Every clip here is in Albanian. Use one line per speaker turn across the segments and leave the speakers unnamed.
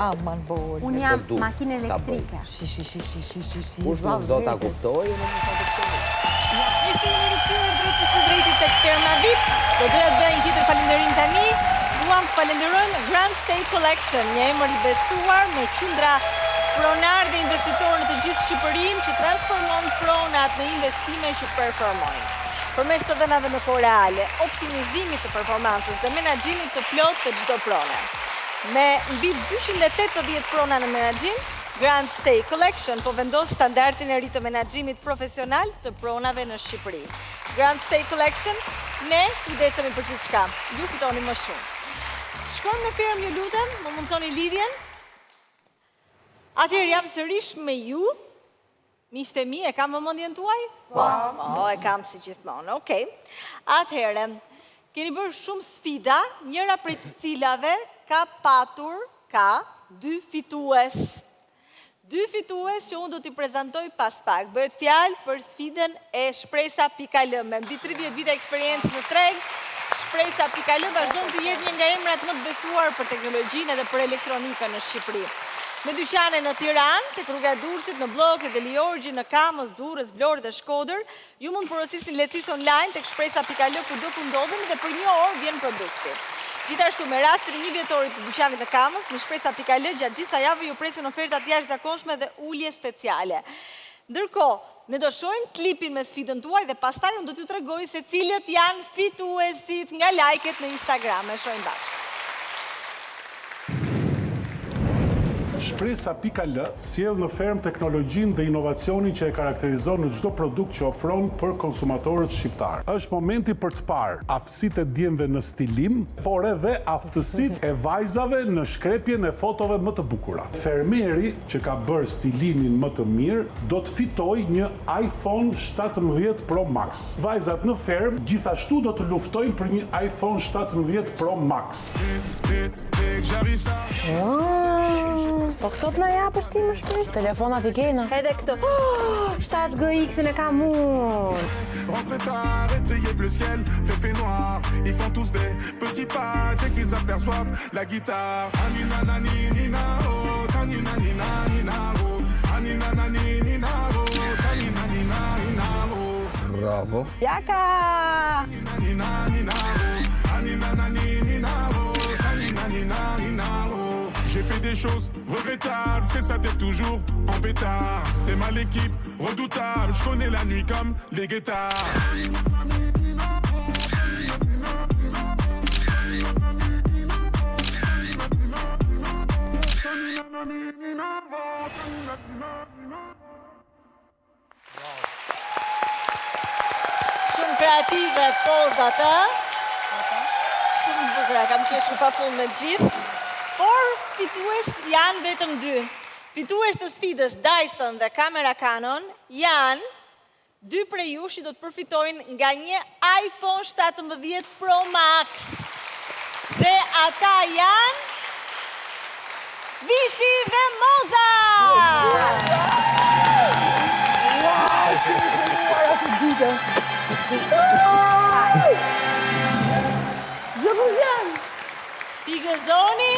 Aman bol.
Unë jam makinë elektrike.
Kush nuk do t'a kuptoj, unë nuk t'a kuptoj.
Ishte një rikëpër drejtit të Kernavit, do doja të bëjnë tjetër falenderim tani. Duam të falenderojmë Grand State Collection, një emër i besuar me qendra pronar dhe investitorë në të gjithë Shqipërinë që transformon pronat në investime që performojnë. Përmes të dhënave në kohë reale, optimizimit të performancës dhe menaxhimit të plot të çdo prone. Me mbi 280 prona në menaxhim, Grand State Collection po vendos standardin e ri të menaxhimit profesional të pronave në Shqipëri. Grand State Collection, ne kujdesemi për gjithçka. Ju fitoni më shumë. Shkojmë në firmë, ju lutem, më mundsoni lidhjen. Atëherë jam sërish me ju. Miqtë e mi, e kam vëmendjen tuaj? Po, e kam si gjithmonë. Okej. Atëherë, keni bërë shumë sfida, njëra prej të cilave ka patur dy fitues. Dy fitues që unë do t'i prezantoj pas pak. Bëhet fjalë për sfidën e Shpresa.al. Me mbi 30 vite eksperiencë në treg, Shpresa.al vazhdon të jetë një nga emrat më të besuar për teknologjinë edhe për elektronikën në Shqipëri. Me dyqane në Tiranë, tek rruga e Durrësit, në Bllokët e Liorgji, në Kamës, Durrës, Vlorë dhe Shkodër, ju mund porosisni lehtësisht online tek Shpresa.al kudo ku ndodheni dhe për 1 orë vjen produkti. Gjithashtu, me rastin e 1 vjetorit të dyqanit të Kamës, në Shpresa.al gjatë gjithë javës ju presin ofertat jashtëzakonshme dhe ulje speciale. Ndërkohë, ne do shohim klipin me sfidën tuaj dhe pastaj unë do t'ju tregoj se cilët janë fituesit nga lajket në Instagram. E shohim bashkë.
Shpresa.al sjell në ferm teknologjinë dhe inovacionin që e karakterizon në çdo produkt që ofron për konsumatorët shqiptar. Është momenti për të parë aftësitë e djemve në stilim, por edhe aftësitë e vajzave në shkrepjen e fotove më të bukura. Fermeri që ka bërë stilimin më të mirë do të fitojë një iPhone 17 Pro Max. Vajzat në ferm gjithashtu do të luftojnë për një iPhone 17 Pro Max.
Po këto të na japësh ti më shpesh? Telefonat i kena. Edhe këto. 7GX-in e kam unë.
Rentre tard, étayer bleu ciel, fait noir. Ils font tous des petits pas dès qu'ils aperçoivent la guitare. Anina nani nina oh, tanina nina nina oh, anina nani nina oh, tanina nina nina oh.
Bravo.
Jaka!
Anina nina nina oh, anina nani nina oh, tanina nina nina oh. J'ai fait des choses regrettables, c'est ça t'es toujours en pétard. T'es mal l'équipe, redoutable, je connais la nuit comme les guettards.
Shumë kreative pozat, Shumë bukura, kam qeshur pafund me gjithë. Por fitues janë vetëm 2. Fitues të sfidës Dyson dhe kamera Canon janë 2 prej jush që do të përfitojnë nga një iPhone 17 Pro Max. Dhe ata janë Visi dhe Moza! Je vous aime! Ti gëzoni?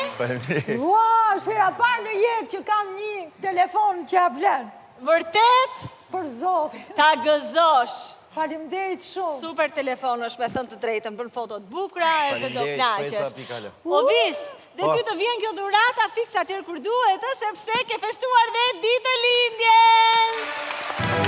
Ua, shera parë në jetë që kam një telefon që a vlen.
Vërtet?
Për zotin.
Ta gëzosh.
Faleminderit shumë.
Super telefon është me thënë të drejtën, bën fotot bukura e të do knaqesh. O Vis, dhe ty të vjen kjo dhurata fiksa atër kur duhet, sepse ke festuar